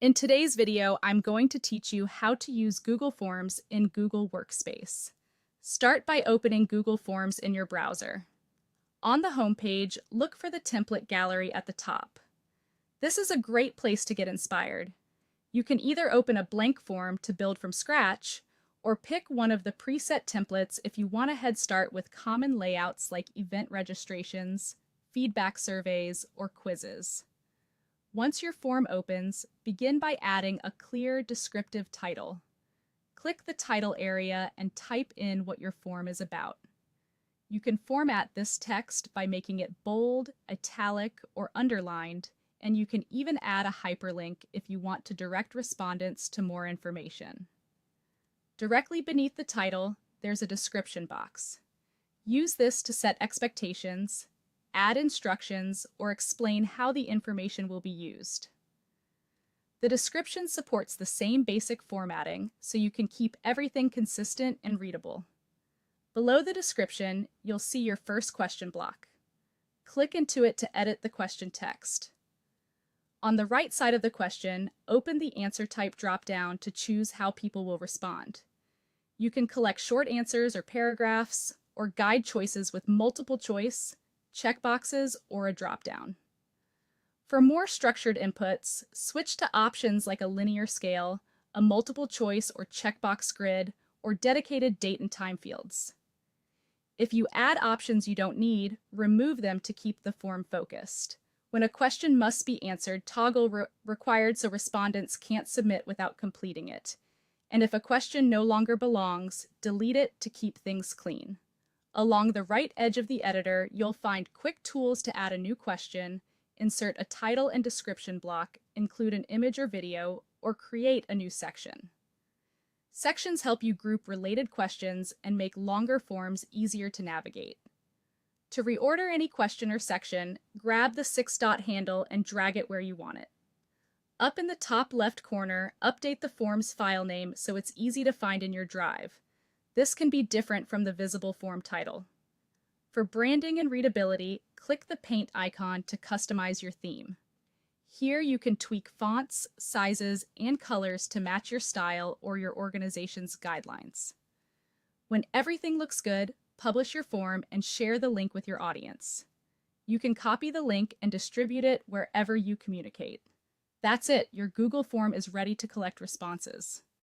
In today's video, I'm going to teach you how to use Google Forms in Google Workspace. Start by opening Google Forms in your browser. On the home page, look for the template gallery at the top. This is a great place to get inspired. You can either open a blank form to build from scratch, or pick one of the preset templates if you want a head start with common layouts like event registrations, feedback surveys, or quizzes. Once your form opens, begin by adding a clear, descriptive title. Click the title area and type in what your form is about. You can format this text by making it bold, italic, or underlined, and you can even add a hyperlink if you want to direct respondents to more information. Directly beneath the title, there's a description box. Use this to set expectations, add instructions, or explain how the information will be used. The description supports the same basic formatting, so you can keep everything consistent and readable. Below the description, you'll see your first question block. Click into it to edit the question text. On the right side of the question, open the answer type dropdown to choose how people will respond. You can collect short answers or paragraphs, or guide choices with multiple choice, checkboxes, or a dropdown. For more structured inputs, switch to options like a linear scale, a multiple choice or checkbox grid, or dedicated date and time fields. If you add options you don't need, remove them to keep the form focused. When a question must be answered, toggle required so respondents can't submit without completing it. And if a question no longer belongs, delete it to keep things clean. Along the right edge of the editor, you'll find quick tools to add a new question, insert a title and description block, include an image or video, or create a new section. Sections help you group related questions and make longer forms easier to navigate. To reorder any question or section, grab the 6-dot handle and drag it where you want it. Up in the top left corner, update the form's file name so it's easy to find in your drive. This can be different from the visible form title. For branding and readability, click the paint icon to customize your theme. Here you can tweak fonts, sizes, and colors to match your style or your organization's guidelines. When everything looks good, publish your form and share the link with your audience. You can copy the link and distribute it wherever you communicate. That's it, your Google form is ready to collect responses.